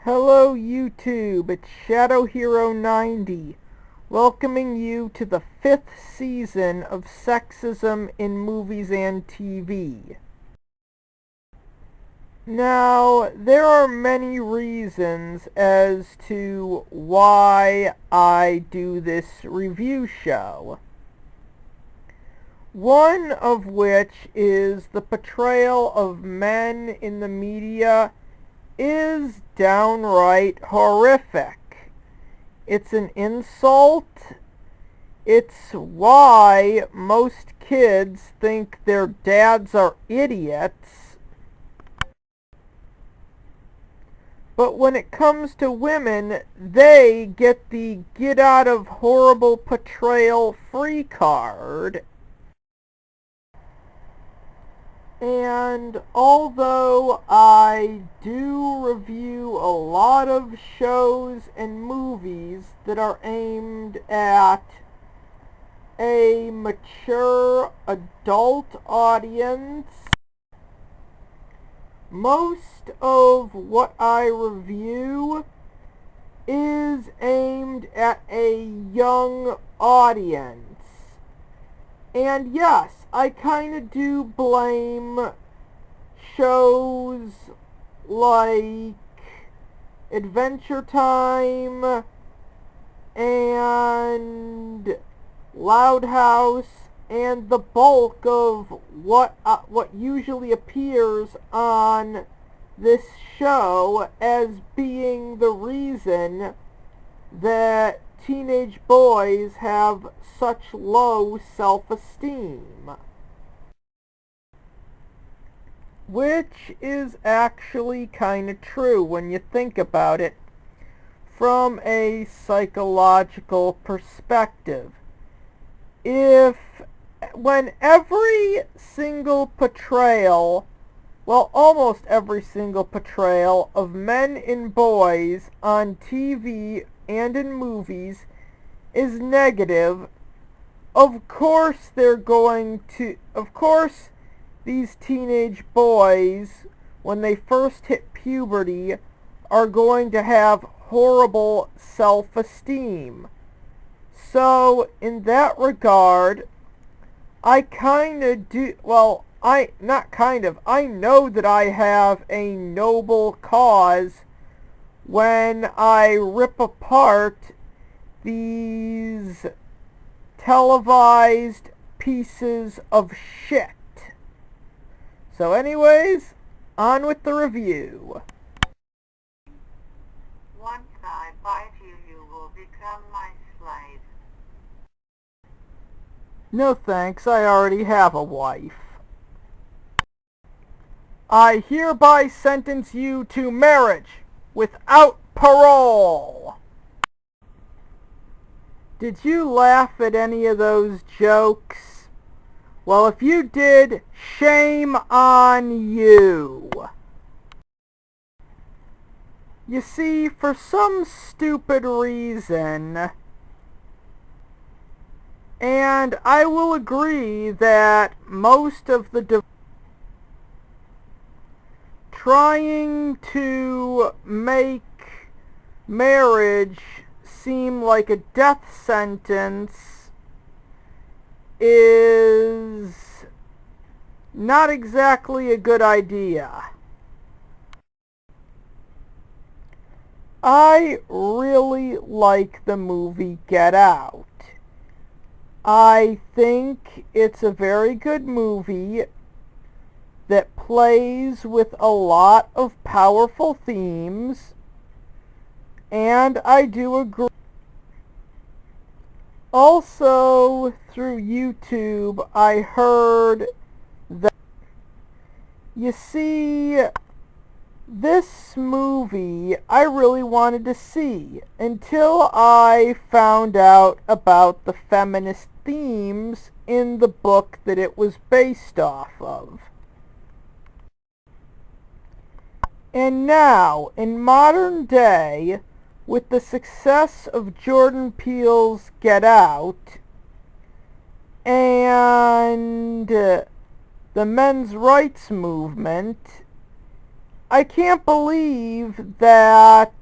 Hello YouTube, it's Shadow Hero 90, welcoming you to the 5th season of Sexism in Movies and TV. Now, there are many reasons as to why I do this review show. One of which is the portrayal of men in the media is downright horrific. It's an insult. It's why most kids think their dads are idiots. But when it comes to women, they get the get out of horrible portrayal free card. And although I do review a lot of shows and movies that are aimed at a mature adult audience, most of what I review is aimed at a young audience. And yes, I kind of do blame shows like Adventure Time and Loud House and the bulk of what usually appears on this show as being the reason that teenage boys have such low self-esteem. Which is actually kind of true when you think about it from a psychological perspective. When every single portrayal, well, almost every single portrayal of men and boys on TV and in movies is negative, of course these teenage boys, when they first hit puberty, are going to have horrible self-esteem. So, in that regard, I know that I have a noble cause when I rip apart these televised pieces of shit. So anyways, on with the review. Once I bite you, you will become my slave. No thanks, I already have a wife. I hereby sentence you to marriage without parole. Did you laugh at any of those jokes? Well, if you did, shame on you. You see, for some stupid reason, and I will agree that most of the trying to make marriage seem like a death sentence is not exactly a good idea. I really like the movie Get Out. I think it's a very good movie that plays with a lot of powerful themes, and I do agree. Also, through YouTube, I heard that, you see, this movie I really wanted to see until I found out about the feminist themes in the book that it was based off of. And now, in modern day, with the success of Jordan Peele's Get Out and the men's rights movement, I can't believe that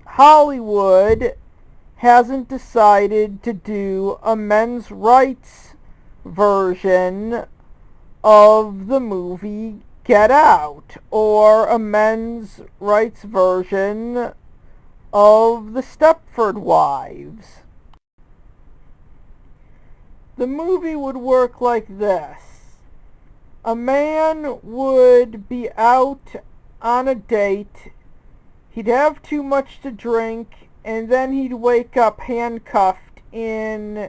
Hollywood hasn't decided to do a men's rights version of the movie Get Out, or a men's rights version of the Stepford Wives. The movie would work like this. A man would be out on a date, he'd have too much to drink, and then he'd wake up handcuffed in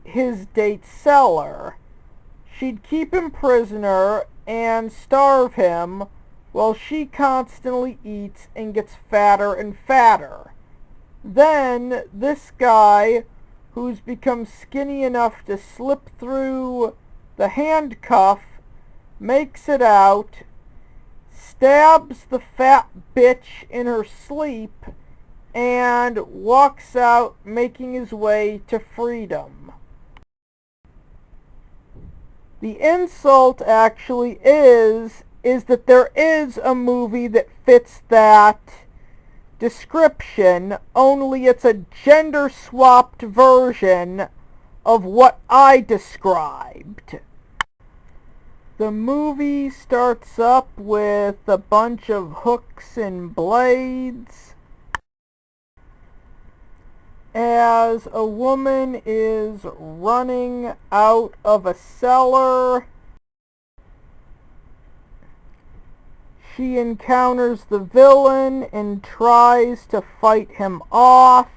his date's cellar. She'd keep him prisoner and starve him while she constantly eats and gets fatter and fatter. Then this guy, who's become skinny enough to slip through the handcuff, makes it out, stabs the fat bitch in her sleep, and walks out, making his way to freedom. The insult actually is that there is a movie that fits that description, only it's a gender-swapped version of what I described. The movie starts up with a bunch of hooks and blades as a woman is running out of a cellar. She encounters the villain and tries to fight him off.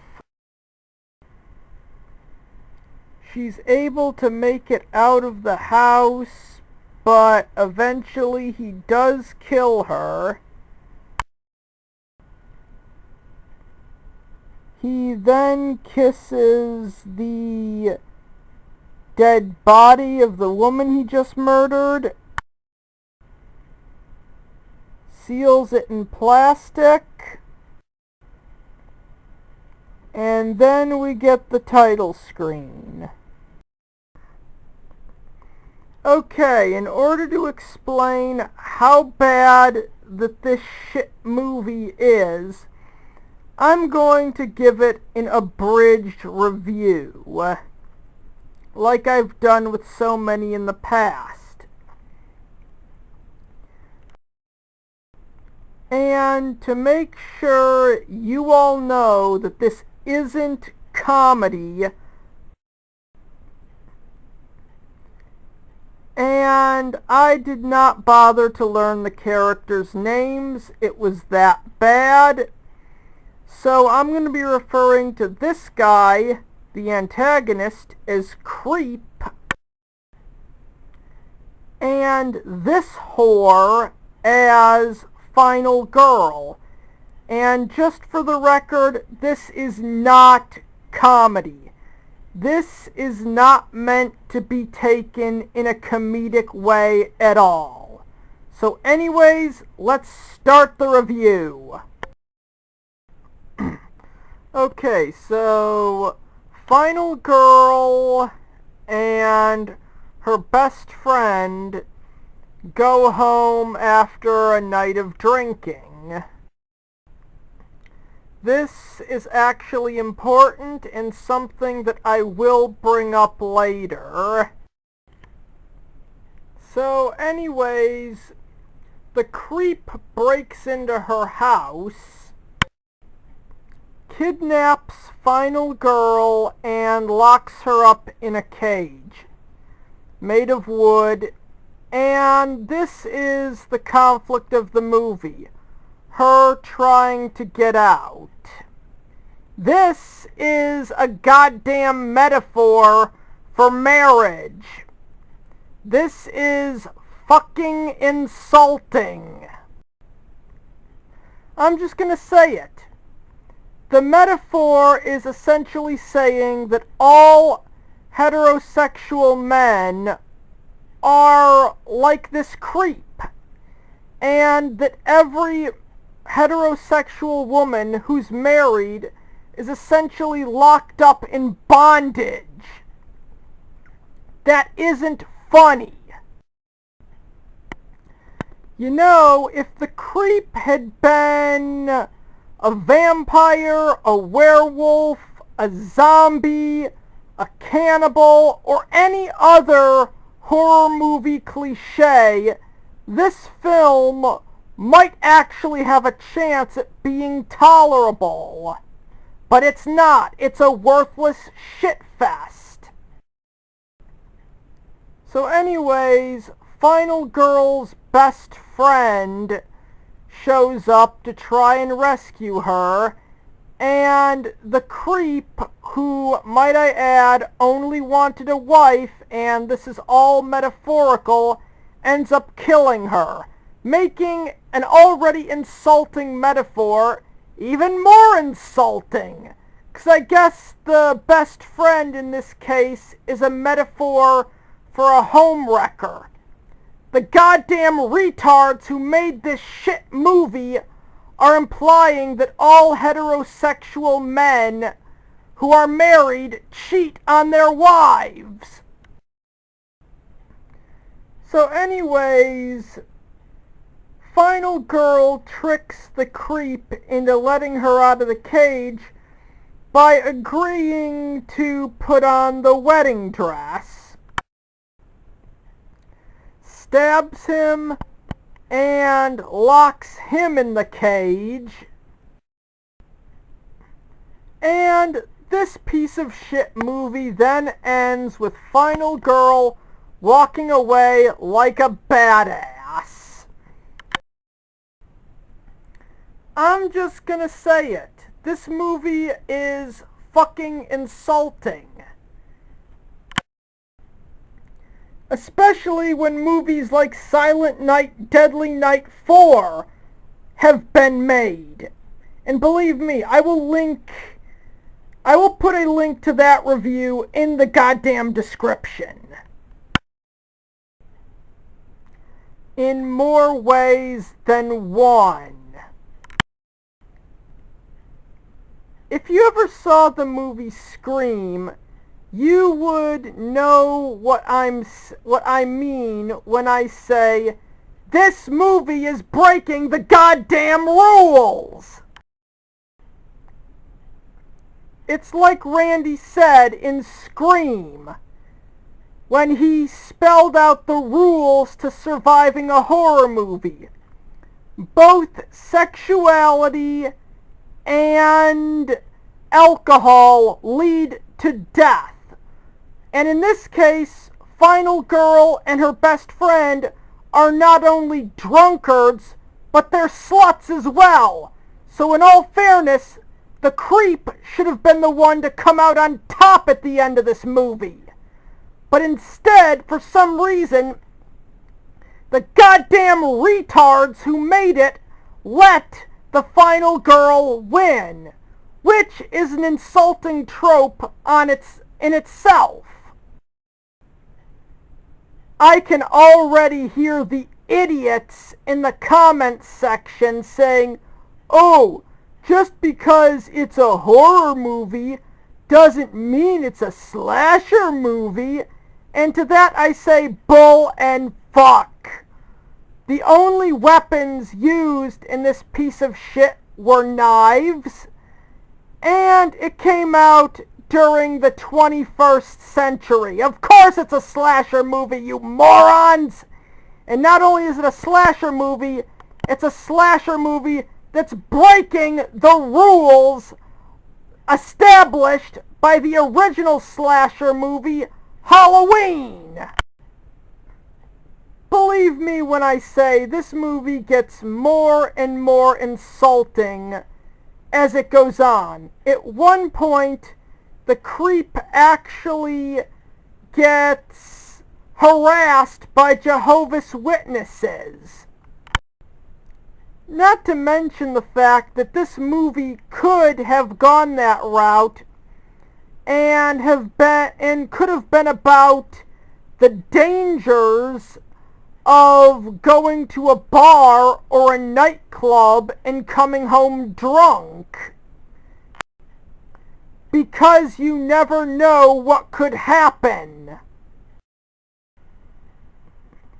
She's able to make it out of the house, but eventually he does kill her. He then kisses the dead body of the woman he just murdered, seals it in plastic, and then we get the title screen. Okay, in order to explain how bad that this shit movie is, I'm going to give it an abridged review, like I've done with so many in the past. And to make sure you all know that this isn't comedy, and I did not bother to learn the characters' names, it was that bad. So I'm going to be referring to this guy, the antagonist, as Creep, and this whore as Final Girl. And just for the record, this is not comedy. This is not meant to be taken in a comedic way at all. So anyways, let's start the review. Okay, so Final Girl and her best friend go home after a night of drinking. This is actually important and something that I will bring up later. So anyways, the creep breaks into her house, kidnaps Final Girl, and locks her up in a cage made of wood. And this is the conflict of the movie, her trying to get out. This is a goddamn metaphor for marriage. This is fucking insulting. I'm just gonna say it. The metaphor is essentially saying that all heterosexual men are like this creep, and that every heterosexual woman who's married is essentially locked up in bondage. That isn't funny. You know, if the creep had been a vampire, a werewolf, a zombie, a cannibal, or any other horror movie cliche, this film might actually have a chance at being tolerable. But it's not. It's a worthless shitfest. So anyways, Final Girl's best friend shows up to try and rescue her, and the creep, who, might I add, only wanted a wife, and this is all metaphorical, ends up killing her, making an already insulting metaphor even more insulting. Because I guess the best friend in this case is a metaphor for a homewrecker. The goddamn retards who made this shit movie are implying that all heterosexual men who are married cheat on their wives. So anyways, Final Girl tricks the creep into letting her out of the cage by agreeing to put on the wedding dress, stabs him, and locks him in the cage. And this piece of shit movie then ends with Final Girl walking away like a badass. I'm just gonna say it. This movie is fucking insulting. Especially when movies like Silent Night, Deadly Night 4 have been made. And believe me, I will put a link to that review in the goddamn description. In more ways than one. If you ever saw the movie Scream, you would know what I mean when I say this movie is breaking the goddamn rules. It's like Randy said in Scream, when he spelled out the rules to surviving a horror movie. Both sexuality and alcohol lead to death. And in this case, Final Girl and her best friend are not only drunkards, but they're sluts as well. So in all fairness, the creep should have been the one to come out on top at the end of this movie. But instead, for some reason, the goddamn retards who made it let the Final Girl win, which is an insulting trope in itself. I can already hear the idiots in the comments section saying, "Oh, just because it's a horror movie doesn't mean it's a slasher movie." And to that I say bull and fuck. The only weapons used in this piece of shit were knives, and it came out during the 21st century. Of course it's a slasher movie, you morons! And not only is it a slasher movie, it's a slasher movie that's breaking the rules established by the original slasher movie, Halloween. Believe me when I say this movie gets more and more insulting as it goes on. At one point, the creep actually gets harassed by Jehovah's Witnesses. Not to mention the fact that this movie could have gone that route and could have been about the dangers of going to a bar or a nightclub and coming home drunk. Because you never know what could happen.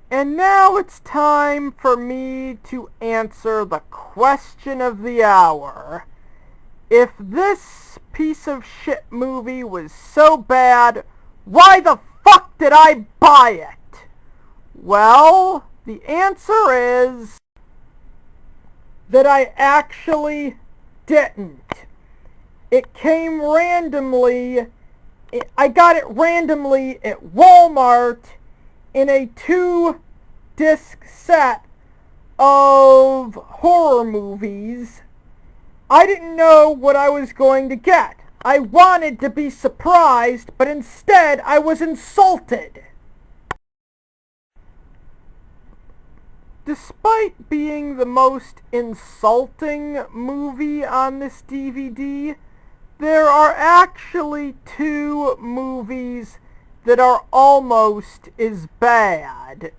And now it's time for me to answer the question of the hour. If this piece of shit movie was so bad, why the fuck did I buy it? Well, the answer is that I actually didn't. It came randomly. I got it randomly at Walmart in a 2-disc set of horror movies. I didn't know what I was going to get. I wanted to be surprised, but instead I was insulted. Despite being the most insulting movie on this DVD, there are actually 2 movies that are almost as bad.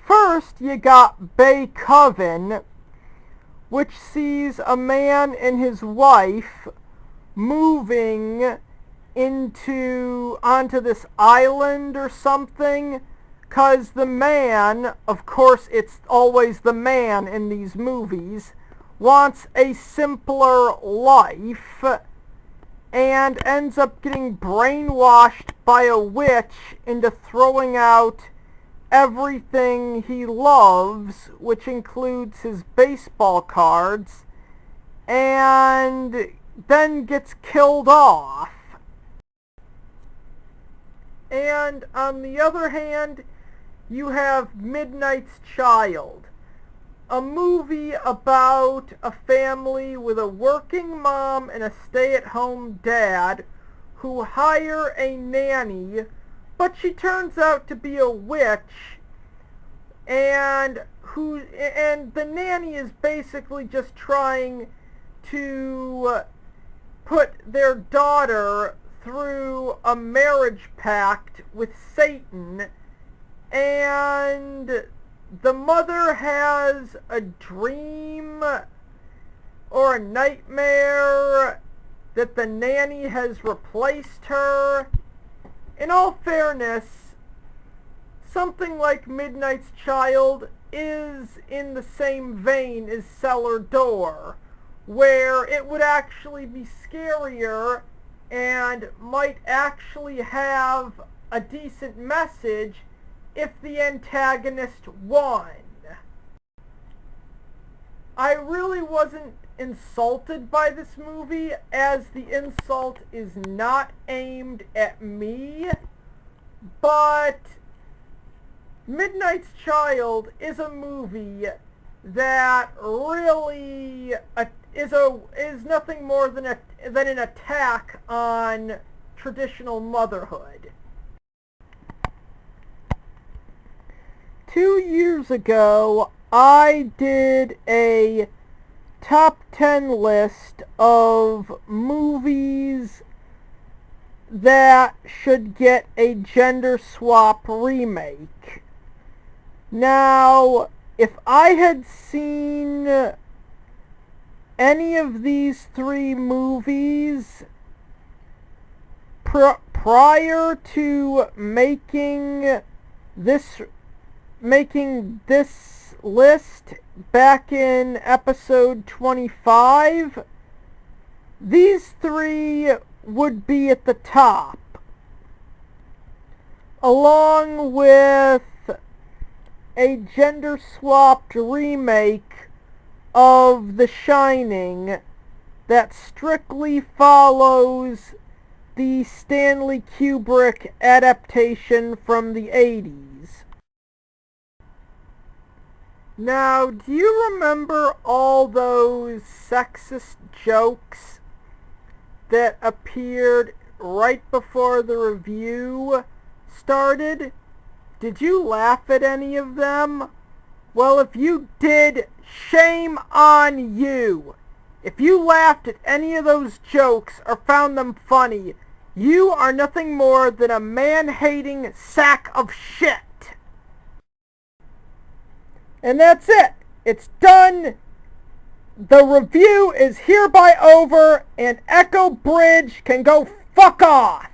First, you got Coven, which sees a man and his wife moving onto this island or something, 'cause the man, of course it's always the man in these movies, wants a simpler life and ends up getting brainwashed by a witch into throwing out everything he loves, which includes his baseball cards, and then gets killed off. And on the other hand, you have Midnight's Child, a movie about a family with a working mom and a stay-at-home dad who hire a nanny, but she turns out to be a witch, and the nanny is basically just trying to put their daughter through a marriage pact with Satan, and the mother has a dream or a nightmare that the nanny has replaced her. In all fairness, something like Midnight's Child is in the same vein as Cellar Door, where it would actually be scarier and might actually have a decent message if the antagonist won. I really wasn't insulted by this movie, as the insult is not aimed at me, but Midnight's Child is a movie that really is nothing more than an attack on traditional motherhood. 2 years ago, I did a top 10 list of movies that should get a gender swap remake. Now, if I had seen any of these 3 movies prior to making this list back in episode 25, these 3 would be at the top, along with a gender-swapped remake of The Shining that strictly follows the Stanley Kubrick adaptation from the 80s. Now, do you remember all those sexist jokes that appeared right before the review started? Did you laugh at any of them? Well, if you did, shame on you. If you laughed at any of those jokes or found them funny, you are nothing more than a man-hating sack of shit. And that's it. It's done. The review is hereby over, and Echo Bridge can go fuck off.